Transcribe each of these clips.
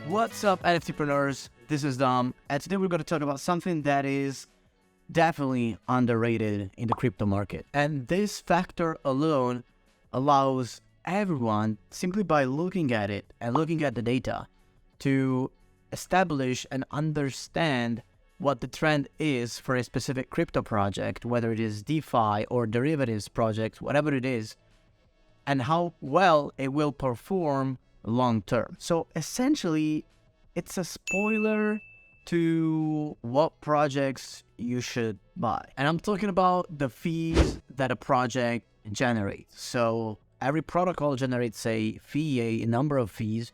What's up, NFTpreneurs? This is Dom, and today we're going to talk about something that is definitely underrated in the crypto market. And this factor alone allows everyone, simply by looking at it and looking at the data, to establish and understand what the trend is for a specific crypto project, whether it is DeFi or derivatives project, whatever it is, and how well it will perform long term. So essentially, it's a spoiler to what projects you should buy. And I'm talking about the fees that a project generates. So every protocol generates a fee, a number of fees,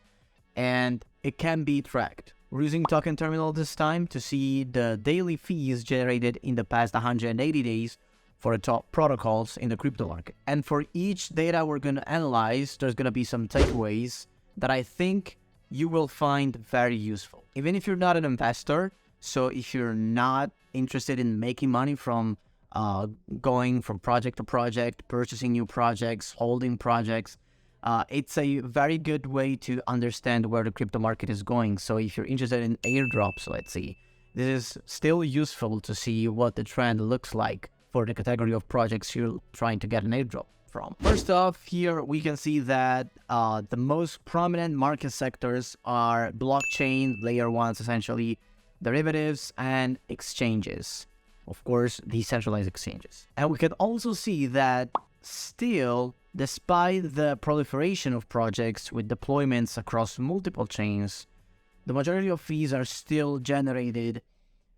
and it can be tracked. We're using token terminal this time to see the daily fees generated in the past 180 days for the top protocols in the crypto market. And for each data we're going to analyze, there's going to be some takeaways that I think you will find very useful. Even if you're not an investor, so if you're not interested in making money from going from project to project, purchasing new projects, holding projects, it's a very good way to understand where the crypto market is going. So if you're interested in airdrops, let's see, this is still useful to see what the trend looks like for the category of projects you're trying to get an airdrop from. First off, here we can see that the most prominent market sectors are blockchain, layer ones, essentially, derivatives, and exchanges. Of course, decentralized exchanges. And we can also see that still, despite the proliferation of projects with deployments across multiple chains, the majority of fees are still generated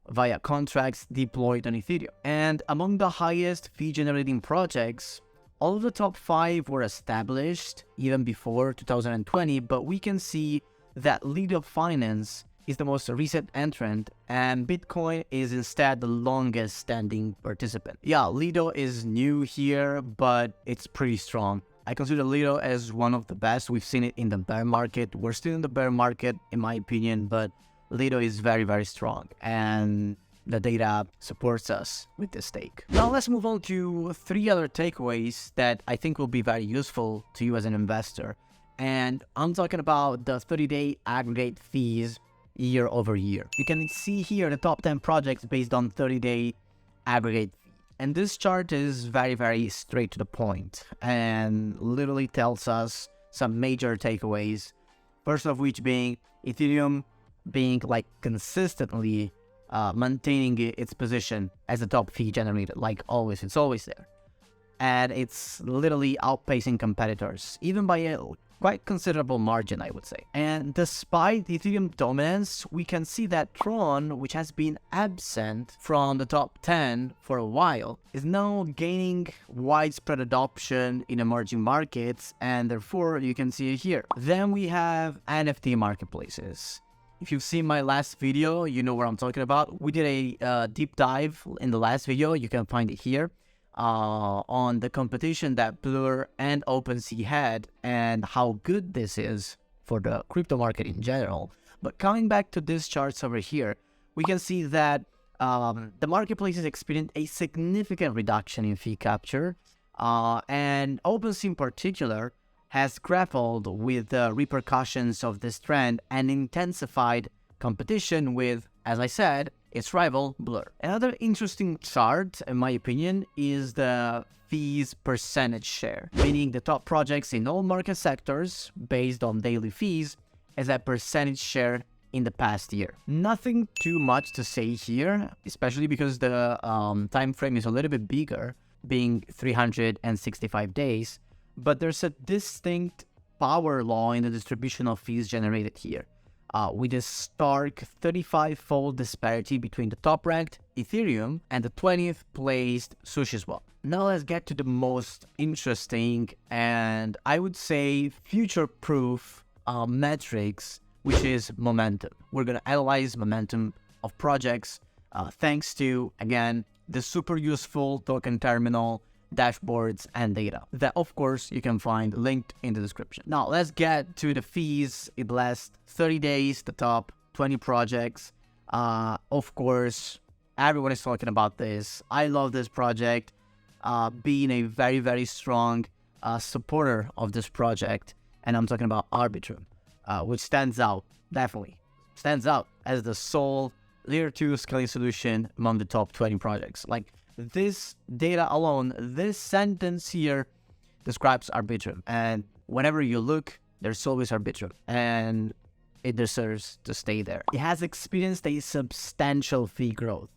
via contracts deployed on Ethereum. And among the highest fee-generating projects, all of the top 5 were established even before 2020, but we can see that Lido Finance is the most recent entrant, and Bitcoin is instead the longest standing participant. Yeah, Lido is new here, but it's pretty strong. I consider Lido as one of the best. We've seen it in the bear market. We're still in the bear market, in my opinion, but Lido is very, very strong, and the data supports us with this take. Now let's move on to 3 other takeaways that I think will be very useful to you as an investor. And I'm talking about the 30-day aggregate fees year over year. You can see here the top 10 projects based on 30-day aggregate fee. And this chart is very, very straight to the point and literally tells us some major takeaways. First of which being Ethereum being like consistently maintaining its position as a top fee generator, like always. It's always there. And it's literally outpacing competitors, even by a quite considerable margin, I would say. And despite Ethereum dominance, we can see that Tron, which has been absent from the top 10 for a while, is now gaining widespread adoption in emerging markets, and therefore you can see it here. Then we have NFT marketplaces. If you've seen my last video, you know what I'm talking about. We did a deep dive in the last video. You can find it here on the competition that Blur and OpenSea had and how good this is for the crypto market in general. But coming back to these charts over here, we can see that the marketplaces experienced a significant reduction in fee capture, and OpenSea in particular has grappled with the repercussions of this trend and intensified competition with, as I said, its rival Blur. Another interesting chart, in my opinion, is the fees percentage share, meaning the top projects in all market sectors based on daily fees as a percentage share in the past year. Nothing too much to say here, especially because the time frame is a little bit bigger, being 365 days. But there's a distinct power law in the distribution of fees generated here, with a stark 35-fold disparity between the top-ranked Ethereum and the 20th placed SushiSwap. Now let's get to the most interesting and I would say future-proof metrics, which is momentum. We're going to analyze momentum of projects thanks to, again, the super useful token terminal, dashboards, and data that, of course, you can find linked in the description. Now, let's get to the fees in the last 30 days, the top 20 projects. Of course, everyone is talking about this. I love this project, being a very, very strong supporter of this project, and I'm talking about Arbitrum. which stands out, definitely stands out as the sole layer 2 scaling solution among the top 20 projects. Like, this data alone, this sentence here describes Arbitrum. And whenever you look, there's always Arbitrum. And it deserves to stay there. It has experienced a substantial fee growth.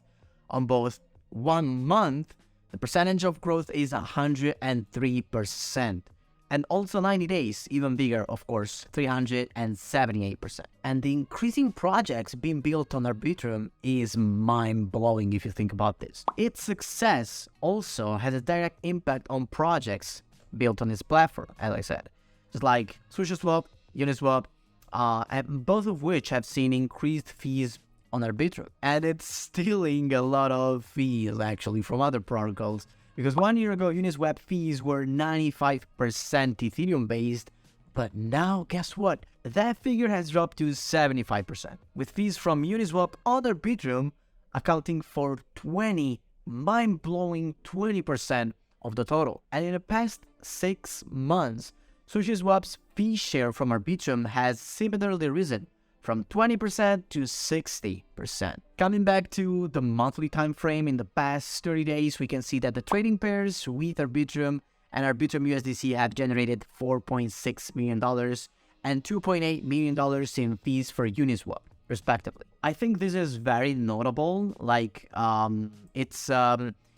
On both 1 month, the percentage of growth is 103%. And also 90 days, even bigger, of course, 378%. And the increasing projects being built on Arbitrum is mind-blowing if you think about this. Its success also has a direct impact on projects built on its platform, as I said. Just like SushiSwap, Uniswap, and both of which have seen increased fees on Arbitrum. And it's stealing a lot of fees, actually, from other protocols. Because 1 year ago, Uniswap fees were 95% Ethereum-based, but now, guess what? That figure has dropped to 75%, with fees from Uniswap on Arbitrum accounting for mind-blowing 20% of the total. And in the past 6 months, SushiSwap's fee share from Arbitrum has similarly risen from 20% to 60%. Coming back to the monthly time frame, in the past 30 days, we can see that the trading pairs with Arbitrum and Arbitrum USDC have generated $4.6 million and $2.8 million in fees for Uniswap, respectively. I think this is very notable. Like,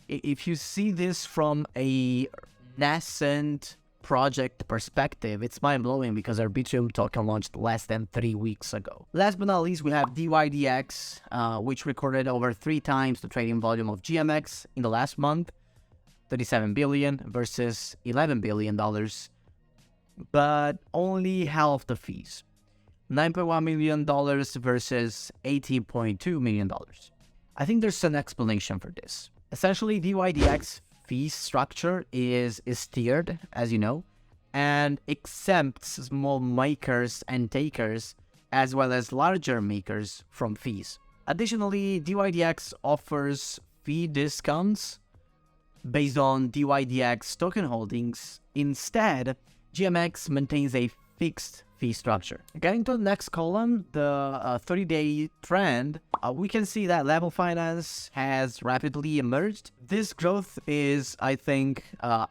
if you see this from a nascent project perspective, it's mind-blowing because Arbitrum token launched less than 3 weeks ago. Last but not least, we have DYDX, which recorded over 3 times the trading volume of GMX in the last month, $37 billion versus $11 billion, but only half the fees, $9.1 million versus $18.2 million. I think there's an explanation for this. Essentially, DYDX fee structure is tiered, as you know, and exempts small makers and takers, as well as larger makers, from fees. Additionally, DYDX offers fee discounts based on DYDX token holdings. Instead, GMX maintains a fixed fee structure. Getting to the next column, the 30-day trend, we can see that Level Finance has rapidly emerged. This growth is, I think,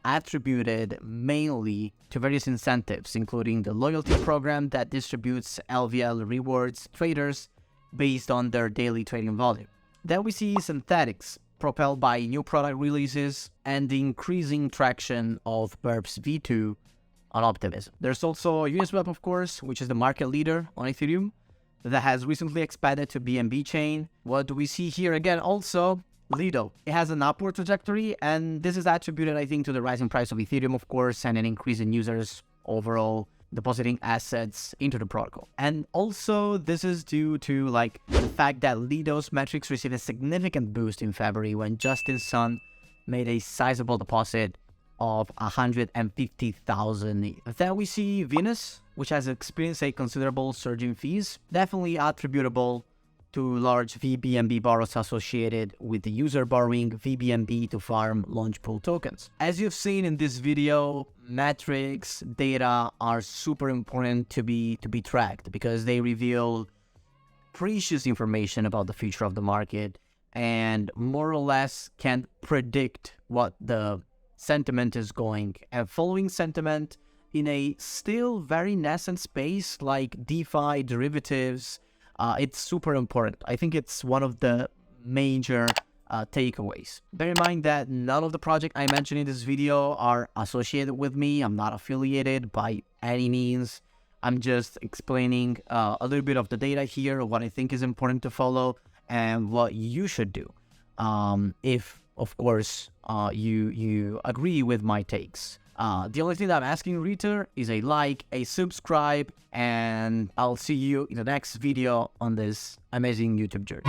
attributed mainly to various incentives, including the loyalty program that distributes LVL rewards traders based on their daily trading volume. Then we see Synthetics, propelled by new product releases and the increasing traction of Burps V2 on Optimism. There's also Uniswap, of course, which is the market leader on Ethereum, that has recently expanded to BNB chain. What do we see here again? Also, Lido. It has an upward trajectory, and this is attributed, I think, to the rising price of Ethereum, of course, and an increase in users overall depositing assets into the protocol. And also, this is due to the fact that Lido's metrics received a significant boost in February when Justin Sun made a sizable deposit of 150,000. Then we see Venus, which has experienced a considerable surge in fees, definitely attributable to large VBNB borrows associated with the user borrowing VBNB to farm launch pool tokens. As you've seen in this video, metrics, data are super important to be tracked because they reveal precious information about the future of the market and more or less can predict what the sentiment is going. And following sentiment in a still very nascent space like DeFi derivatives, it's super important. I think it's one of the major takeaways. Bear in mind that none of the projects I mentioned in this video are associated with me. I'm not affiliated by any means. I'm just explaining a little bit of the data here, what I think is important to follow, and what you should do if, of course, you agree with my takes. The only thing that I'm asking Ritter is a like, a subscribe, and I'll see you in the next video on this amazing YouTube journey.